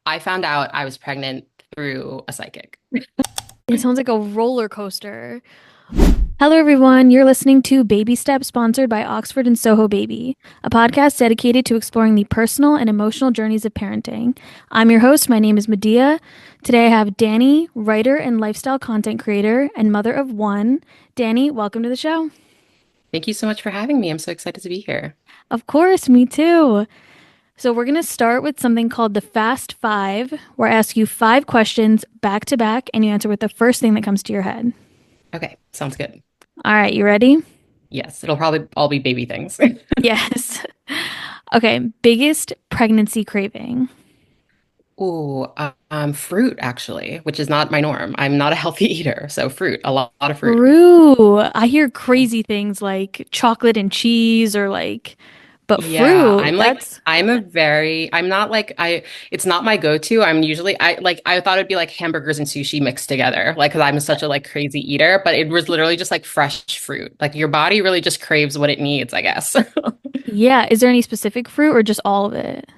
I found out I was pregnant through a psychic. It sounds like a roller coaster. Hello, everyone. You're listening to Baby Steps, sponsored by Oxford and Soho Baby, a podcast dedicated to exploring the personal and emotional journeys of parenting. I'm your host. My name is Medea. Today I have Dani, writer and lifestyle content creator and mother of one. Dani, welcome to the show. Thank you so much for having me. I'm so excited to be here. Of course, me too. So, we're going to start with something called the Fast Five, where I ask you five questions back to back and you answer with the first thing that comes to your head. Okay, sounds good. All right, you ready? Yes, it'll probably all be baby things. Yes. Okay, biggest pregnancy craving. Ooh, fruit actually, which is not my norm. I'm not a healthy eater, so fruit, a lot of fruit. Fruit. I hear crazy things like chocolate and cheese or but Yeah, fruit, that's, I'm not like it's not my go-to. I thought it'd be like hamburgers and sushi mixed together, like, because I'm such a like crazy eater, but it was literally just like fresh fruit. Like your body really just craves what it needs, I guess. yeah. Is there any specific fruit or just all of it?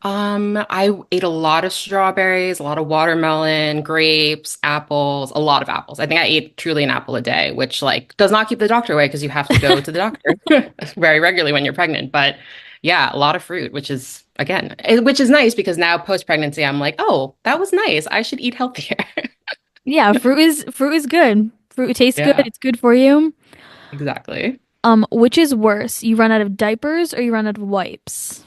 I ate a lot of strawberries, a lot of watermelon, grapes, apples, a lot of apples. I think I ate truly an apple a day, which like does not keep the doctor away because you have to go to the doctor very regularly when you're pregnant. But yeah, a lot of fruit, which is nice because now post-pregnancy, I'm like, oh, that was nice. I should eat healthier. Yeah, fruit is good. Fruit tastes good. Yeah, It's good for you. exactly. Which is worse? You run out of diapers or you run out of wipes?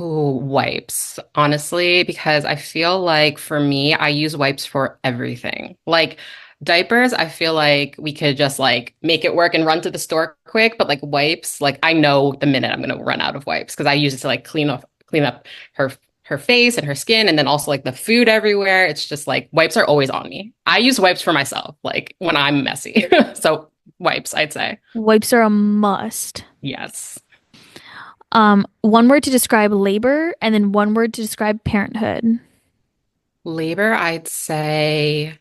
Oh, wipes, honestly, because I feel like for me, I use wipes for everything. Like diapers, I feel like we could just like make it work and run to the store quick, but like wipes, like I know the minute I'm gonna run out of wipes because I use it to like clean up her face and her skin and then also like the food everywhere. It's just like wipes are always on me. I use wipes for myself, like when I'm messy. So wipes, I'd say. Wipes are a must. Yes. One word to describe labor and then one word to describe parenthood. Labor, I'd say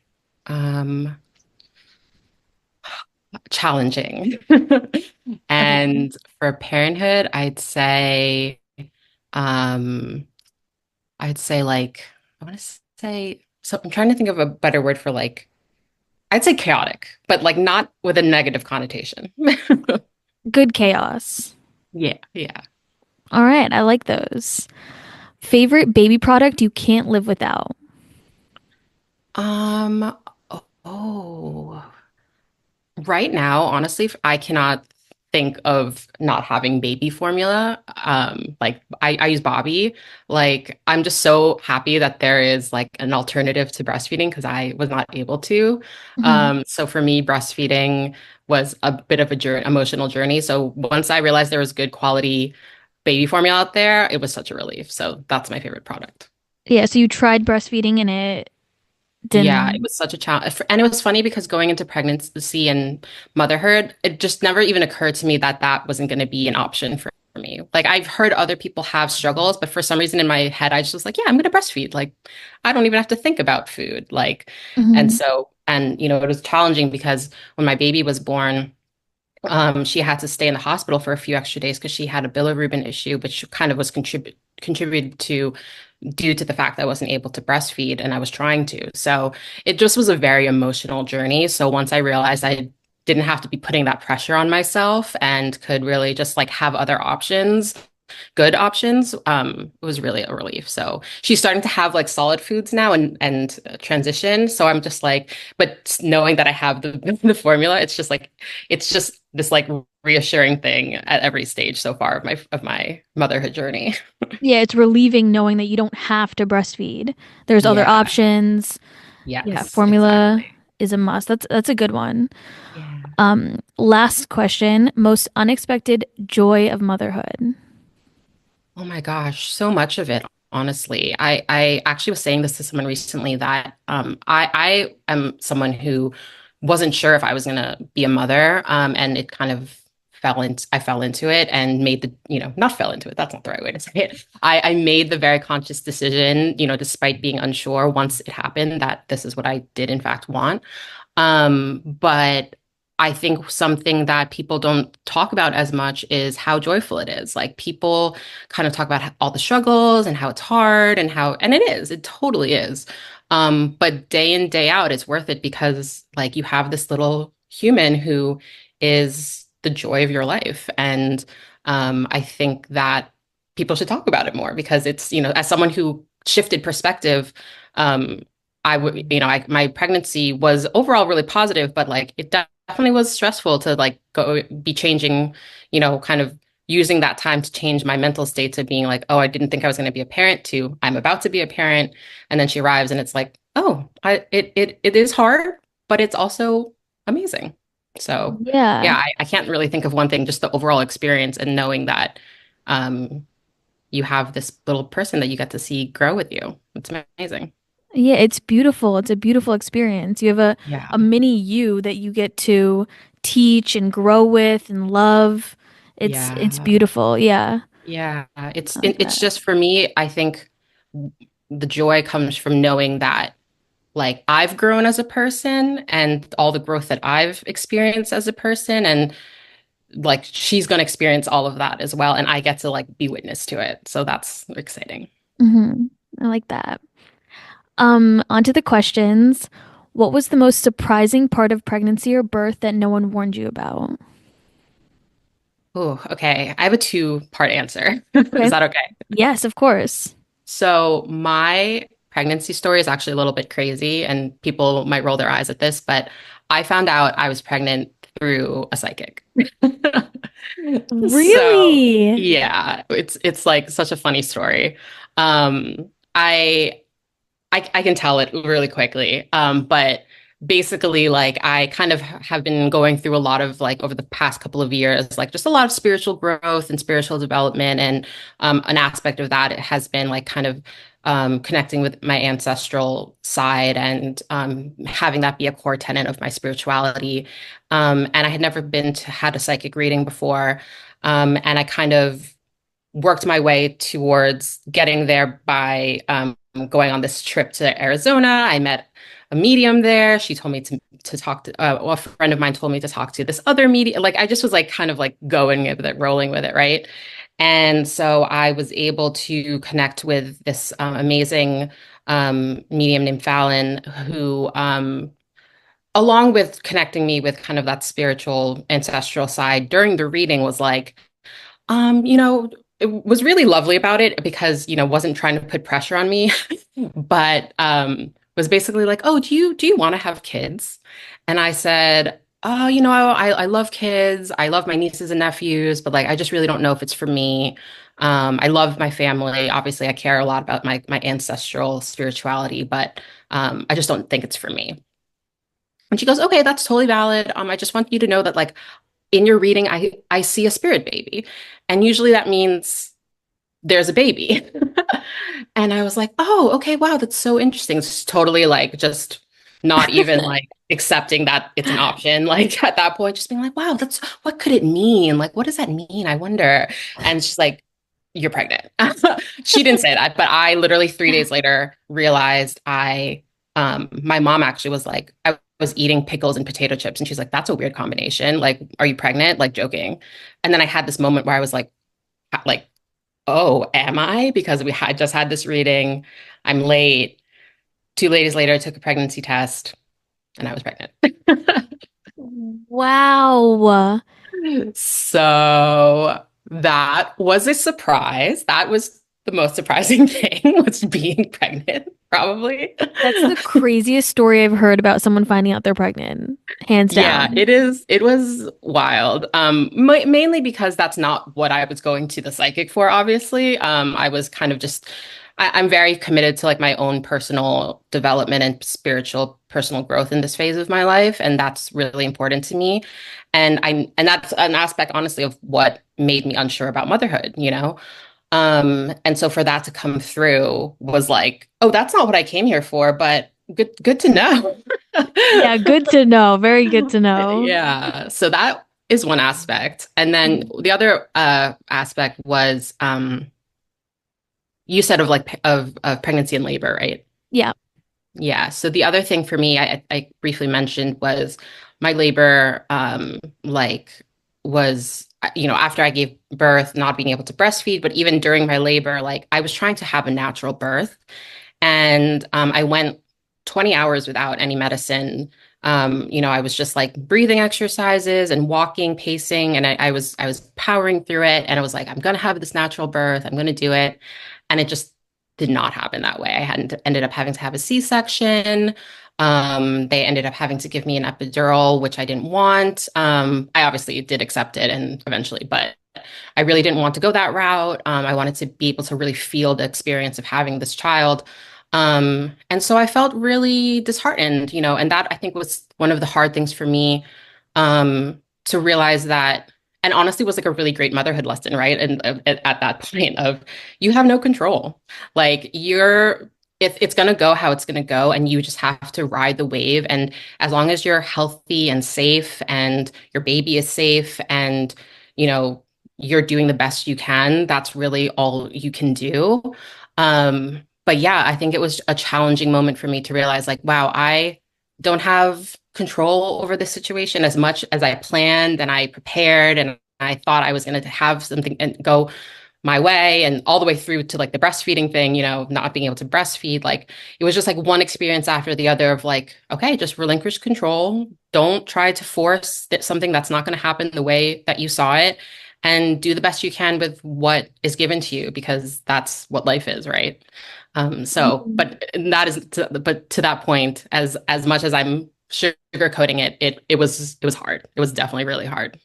um challenging. Okay. And for parenthood, um I'd say like I want to say so I'm trying to think of a better word for like I'd say chaotic, but like not with a negative connotation. Good chaos. Yeah, yeah. All right, I like those. Favorite baby product you can't live without. Um oh, right now, honestly, I cannot think of not having baby formula. Like I use Bobby. Like I'm just so happy that there is like an alternative to breastfeeding because I was not able to. Mhm. So for me, breastfeeding was a bit of a journey, emotional journey. So once I realized there was good quality baby formula out there, it was such a relief. So that's my favorite product. Yeah, so you tried breastfeeding and it Yeah, it didn't. was such a challenge. And it was funny because going into pregnancy and motherhood, it just never even occurred to me that that wasn't going to be an option for me. Like I've heard other people have struggles, but for some reason in my head, I just was like, yeah, I'm going to breastfeed. Like I don't even have to think about food. Like, and Mhm. so, and it was challenging because when my baby was born, she had to stay in the hospital for a few extra days because she had a bilirubin issue, which kind of was contributed to due to the fact that I wasn't able to breastfeed and I was trying to. So it just was a very emotional journey. So once I realized I didn't have to be putting that pressure on myself and could really just like have other options, good options, it was really a relief. So she's starting to have like solid foods now and transition. So I'm just like, but knowing that I have the formula, it's just this like reassuring thing at every stage so far of my motherhood journey. Yeah, it's relieving knowing that you don't have to breastfeed. There's other Yeah. options. Yeah, Yes, formula exactly. is a must. That's a good one. Yeah. Last question, most unexpected joy of motherhood. Oh my gosh, so much of it, honestly. I actually was saying this to someone recently that I am someone who wasn't sure if I was gonna be a mother. And it kind of I fell into it and made not fell into it, that's not the right way to say it. I made the very conscious decision, despite being unsure once it happened that this is what I did in fact want. But I think something that people don't talk about as much is how joyful it is. Like people kind of talk about all the struggles and how it's hard and it is, it totally is. But day in, day out, it's worth it because like you have this little human who is the joy of your life. And I think that people should talk about it more because it's, as someone who shifted perspective, um, I would, my pregnancy was overall really positive, but like it definitely was stressful to like go be changing, kind of using that time to change my mental state to being like, oh, I didn't think I was going to be a parent to I'm about to be a parent. And then she arrives and it's like, oh, it is hard, but it's also amazing. So Yeah. yeah, I can't really think of one thing, just the overall experience and knowing that um, you have this little person that you get to see grow with you. It's amazing. Yeah, it's beautiful. It's a beautiful experience. You have Yeah. a mini you that you get to teach and grow with and love. It's Yeah. beautiful. Yeah. Yeah. I like It's that. just for me, I think the joy comes from knowing that like I've grown as a person and all the growth that I've experienced as a person and like she's going to experience all of that as well and I get to like be witness to it. So that's exciting. Hmm. I like that. Onto the questions. What was the most surprising part of pregnancy or birth that no one warned you about? Oh, okay. I have a two-part answer. Is Okay. that okay? Yes, of course. So my pregnancy story is actually a little bit crazy, and people might roll their eyes at this, but I found out I was pregnant through a psychic. So Really? yeah, it's like such a funny story. Um, I I can tell it really quickly. But basically, like I kind of have been going through a lot of like over the past couple of years, like just a lot of spiritual growth and spiritual development. And an aspect of that has been like kind of connecting with my ancestral side and having that be a core tenet of my spirituality. And I had never been to had a psychic reading before. And I kind of worked my way towards getting there by going on this trip to Arizona. I met a medium there. She told me to talk to a friend of mine told me to talk to this other medium. Like I just was like kind of like going with it, rolling with it, right? And so I was able to connect with this amazing medium named Fallon, who along with connecting me with kind of that spiritual ancestral side during the reading was like it was really lovely about it because, wasn't trying to put pressure on me, but was basically like, "Oh, do you want to have kids?" And I said, "Oh, I love kids. I love my nieces and nephews, but like I just really don't know if it's for me. I love my family. Obviously, I care a lot about my ancestral spirituality, but I just don't think it's for me." And she goes, "Okay, that's totally valid. I just want you to know that like in your reading, I see a spirit baby. And usually that means there's a baby." And I was like, oh, okay, wow, that's so interesting. It's totally like just not even like accepting that it's an option. Like at that point, just being like, wow, that's what could it mean? Like, what does that mean? I wonder. And she's like, you're pregnant. She didn't say that, but I literally 3 days later realized my mom actually was like, I was eating pickles and potato chips. And she's like, that's a weird combination. Like, are you pregnant? Like joking. And then I had this moment where I was like, oh, am I? Because we had just had this reading. I'm late. 2 days later, I took a pregnancy test and I was pregnant. Wow. So that was a surprise. That was the most surprising thing was being pregnant, probably. That's the craziest story I've heard about someone finding out they're pregnant. Hands Yeah, down. it is. It was wild. Mainly because that's not what I was going to the psychic for, obviously. I was kind of just, I'm very committed to like my own personal development and spiritual personal growth in this phase of my life, and that's really important to me. And that's an aspect, honestly, of what made me unsure about motherhood. And so for that to come through was like, oh, that's not what I came here for, but good to know. Yeah, good to know. Very good to know. Yeah, so that is one aspect. And then the other aspect was you said of like of pregnancy and labor, right? Yeah. Yeah. So the other thing for me, I briefly mentioned was my labor like was after I gave birth, not being able to breastfeed, but even during my labor, like I was trying to have a natural birth. And I went 20 hours without any medicine. I was just like breathing exercises and walking, pacing, and I was powering through it. And I was like, I'm gonna have this natural birth. I'm gonna do it. And it just did not happen that way. I hadn't ended up having to have a C-section. They ended up having to give me an epidural, which I didn't want. I obviously did accept it and eventually, but I really didn't want to go that route. I wanted to be able to really feel the experience of having this child. And so I felt really disheartened, and that I think was one of the hard things for me, to realize that, and honestly was like a really great motherhood lesson, right? And at that point of you have no control. Like it's going to go how it's going to go, and you just have to ride the wave. And as long as you're healthy and safe and your baby is safe and, you know, you're doing the best you can, that's really all you can do. But yeah, I think it was a challenging moment for me to realize, like, wow, I don't have control over this situation as much as I planned and I prepared and I thought I was going to have something and go my way and all the way through to like the breastfeeding thing, not being able to breastfeed. Like it was just like one experience after the other of like, okay, just relinquish control. Don't try to force something that's not going to happen the way that you saw it, and do the best you can with what is given to you because that's what life is, right? Mhm. But that is, but to that point, as much as I'm sugarcoating it, it was hard. It was definitely really hard.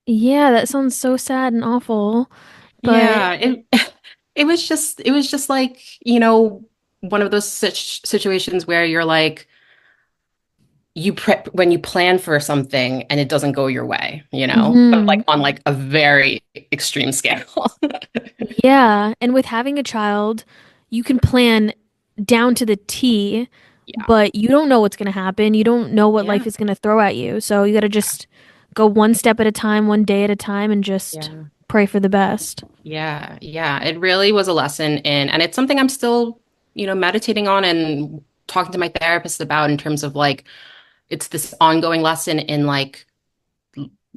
Yeah, that sounds so sad and awful. But Yeah, it it was just like, one of those situations where you're like you prep when you plan for something and it doesn't go your way, but like mhm. on like a very extreme scale. Yeah, and with having a child, you can plan down to the T, Yeah. but you don't know what's going to happen. You don't know what life Yeah. is going to throw at you. So you got to just go one step at a time, one day at a time, and just Yeah. pray for the best. Yeah. Yeah. It really was a lesson and it's something I'm still, meditating on and talking to my therapist about in terms of like it's this ongoing lesson in like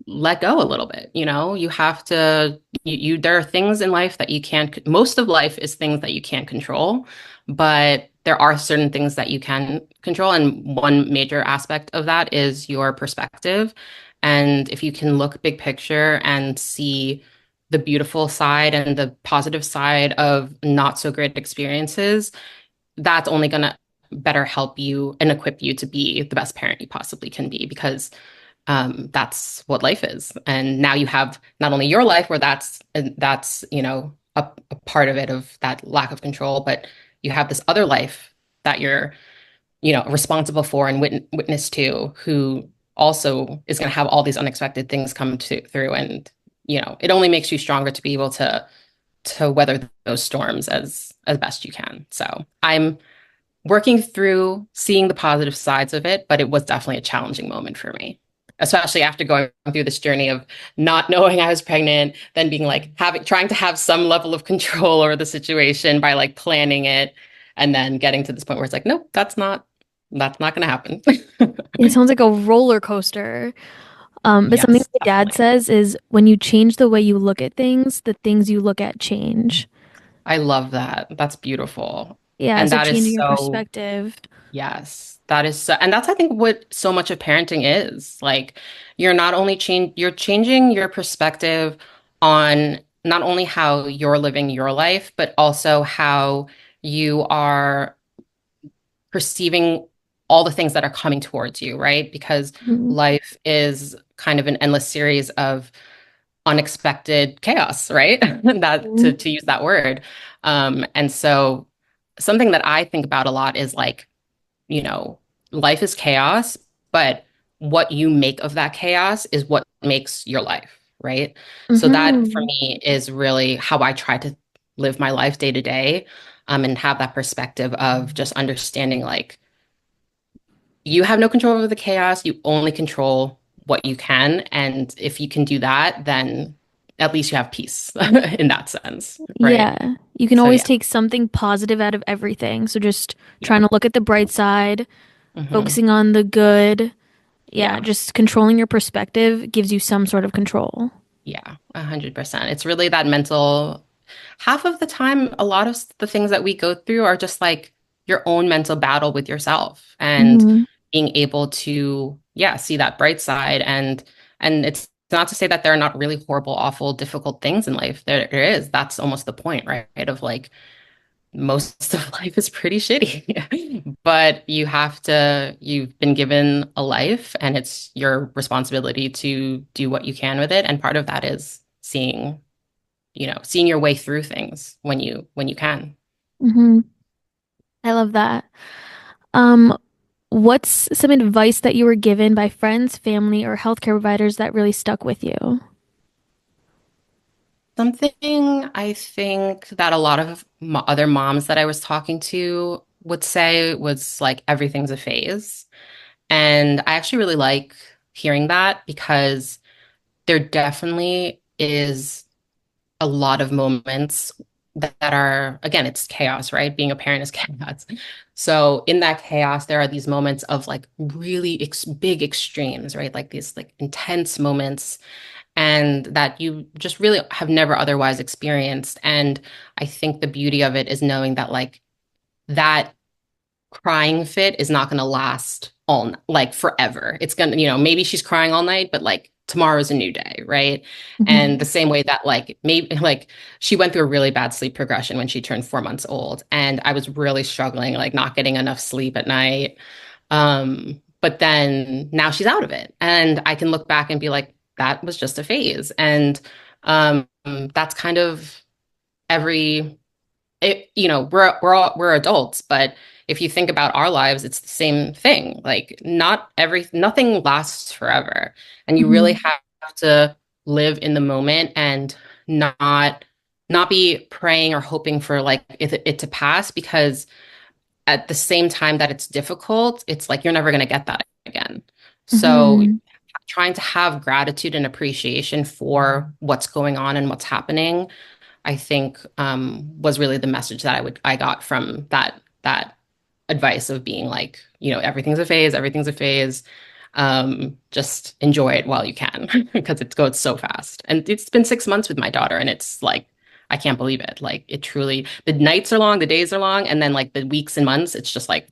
let go a little bit. You have to, there are things in life that you can't, most of life is things that you can't control, but there are certain things that you can control. And one major aspect of that is your perspective. And if you can look big picture and see the beautiful side and the positive side of not so great experiences, that's only going to better help you and equip you to be the best parent you possibly can be because that's what life is. And now you have not only your life where that's a part of it of that lack of control, but you have this other life that you're responsible for and witness to, who also is going to have all these unexpected things come through, and it only makes you stronger to be able to weather those storms as best you can. So I'm working through seeing the positive sides of it, but it was definitely a challenging moment for me, especially after going through this journey of not knowing I was pregnant, then being like trying to have some level of control over the situation by like planning it, and then getting to this point where it's like, nope, that's not going to happen. It sounds like a roller coaster. But something Yes, my dad definitely. says is when you change the way you look at things, the things you look at change. I love that. That's beautiful. Yeah, And so that is changing your so perspective. Yes, that is so, and that's I think what so much of parenting is. Like you're not only you're changing your perspective on not only how you're living your life, but also how you are perceiving all the things that are coming towards you, right? Because Mhm. life is kind of an endless series of unexpected chaos, right? That to use that word. And so something that I think about a lot is like, you know, life is chaos, but what you make of that chaos is what makes your life, right? So that for Mhm. me is really how I try to live my life day to day, and have that perspective of just understanding like you have no control over the chaos, you only control what you can. And if you can do that, then at least you have peace in that sense, right? Yeah, you can So always yeah, take something positive out of everything. So just yeah. trying to look at the bright side, Hmm. focusing on the good, Yeah, Yeah. just controlling your perspective gives you some sort of control. Yeah, 100%. It's really that mental. Half of the time, a lot of the things that we go through are just like your own mental battle with yourself and Hmm. being able to, yeah, see that bright side. And it's not to say that there are not really horrible, awful, difficult things in life. There is. That's almost the point, right? Of like most of life is pretty shitty. But you've been given a life and it's your responsibility to do what you can with it. And part of that is seeing your way through things when you can. Hmm. I love that. Um, what's some advice that you were given by friends, family, or healthcare providers that really stuck with you? Something I think that a lot of other moms that I was talking to would say was like everything's a phase. And I actually really like hearing that because there definitely is a lot of moments that are, again, it's chaos, right? Being a parent is chaos. So in that chaos, there are these moments of like really big extremes, right? Like these like intense moments and that you just really have never otherwise experienced. And I think the beauty of it is knowing that like that crying fit is not going to last like forever. It's going to, maybe she's crying all night, but like tomorrow's a new day, right? And Hmm. the same way that like maybe like she went through a really bad sleep progression when she turned 4 months old. And I was really struggling, like not getting enough sleep at night. But then now she's out of it. And I can look back and be like, that was just a phase. And that's kind of every we're adults, but if you think about our lives, it's the same thing. Like nothing lasts forever. And you really Hmm. have to live in the moment and not not be praying or hoping for like it to pass because at the same time that it's difficult, it's like you're never going to get that again. So Hmm. trying to have gratitude and appreciation for what's going on and what's happening I think was really the message that I got from that advice of being like, everything's a phase. Just enjoy it while you can because it goes so fast. And it's been 6 months with my daughter, and it's like I can't believe it. Like it truly, the nights are long, the days are long, and then like the weeks and months, it's just like,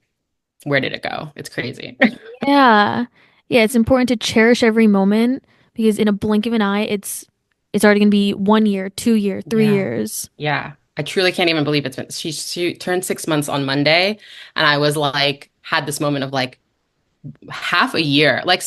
where did it go? It's crazy. Yeah. Yeah, it's important to cherish every moment because in a blink of an eye, it's already gonna be 1 year, 2 year, three Yeah. years. Yeah. I truly can't even believe it's been she turned 6 months on Monday, and I was like had this moment of like half a year. Like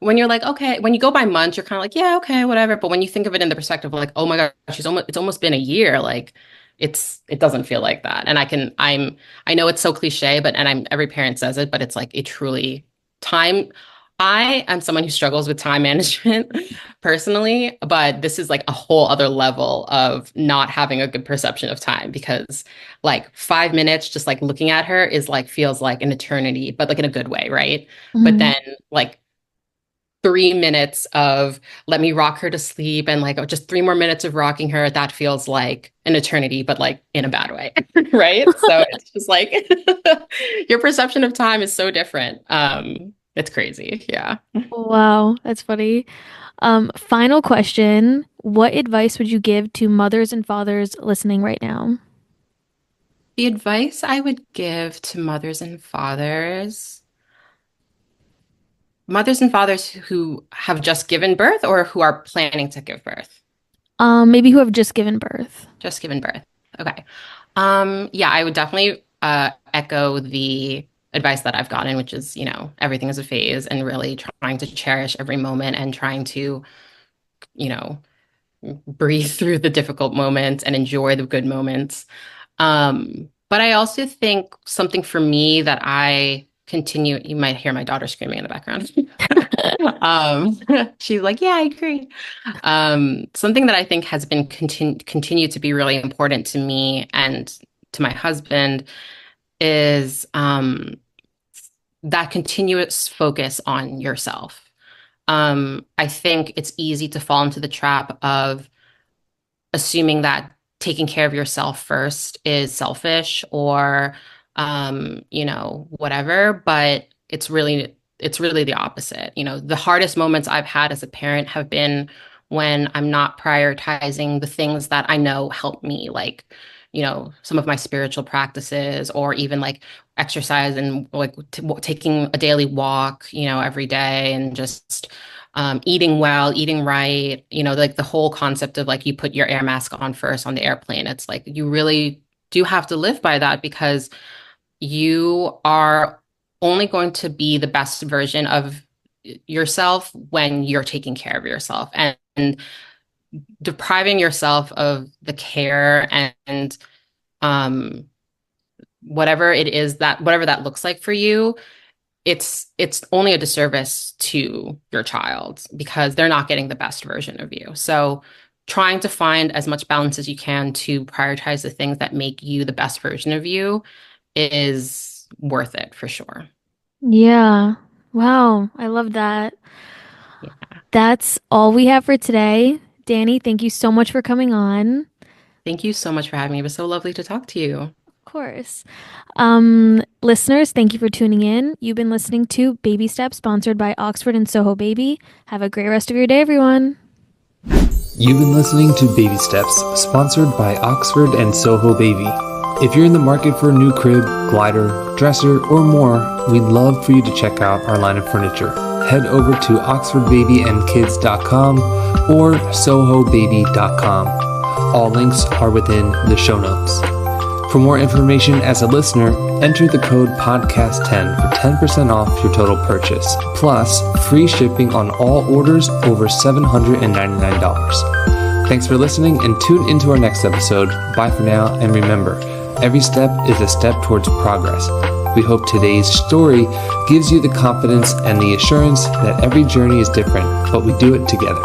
when you're like, okay, when you go by months, you're kind of like, yeah, okay, whatever. But when you think of it in the perspective of like, oh my gosh, it's almost been a year. Like it doesn't feel like that. And I know it's so cliche, but and I'm every parent says it, but it's like it truly time. I am someone who struggles with time management personally, but this is like a whole other level of not having a good perception of time because like 5 minutes just like looking at her is like feels like an eternity, but like in a good way, right? But Hmm. then like 3 minutes of let me rock her to sleep and like just 3 more minutes of rocking her, that feels like an eternity, but like in a bad way, right? So it's just like your perception of time is so different. It's crazy. Yeah. Wow, that's funny. Final question. What advice would you give to mothers and fathers listening right now? The advice I would give to mothers and fathers who have just given birth or who are planning to give birth. Maybe who have just given birth. Just given birth. Okay. Yeah, I would definitely echo the advice that I've gotten, which is, everything is a phase and really trying to cherish every moment and trying to, you know, breathe through the difficult moments and enjoy the good moments. But I also think something for me that I continue, you might hear my daughter screaming in the background. Um, she's like, yeah, I agree. Something that I think has been continued to be really important to me and to my husband is that continuous focus on yourself. I think it's easy to fall into the trap of assuming that taking care of yourself first is selfish or whatever, but it's really it's really the opposite. The hardest moments I've had as a parent have been when I'm not prioritizing the things that I know help me, like, some of my spiritual practices, or even like exercise, and like taking a daily walk, every day, and just eating well, eating right, like the whole concept of like you put your air mask on first on the airplane. It's like you really do have to live by that, because you are only going to be the best version of yourself when you're taking care of yourself, and depriving yourself of the care and um whatever that looks like for you, it's only a disservice to your child, because they're not getting the best version of you. So trying to find as much balance as you can to prioritize the things that make you the best version of you is worth it for sure. Yeah. Wow. I love that. Yeah. That's all we have for today. Dani, thank you so much for coming on. Thank you so much for having me. It was so lovely to talk to you. Of course. Listeners, thank you for tuning in. You've been listening to Baby Steps, sponsored by Oxford and Soho Baby. Have a great rest of your day, everyone. You've been listening to Baby Steps, sponsored by Oxford and Soho Baby. If you're in the market for a new crib, glider, dresser, or more, we'd love for you to check out our line of furniture. Head over to oxfordbabyandkids.com or sohobaby.com. All links are within the show notes. For more information as a listener, enter the code podcast10 for 10% off your total purchase, plus free shipping on all orders over $799. Thanks for listening, and tune into our next episode. Bye for now, and remember, every step is a step towards progress. We hope today's story gives you the confidence and the assurance that every journey is different, but we do it together.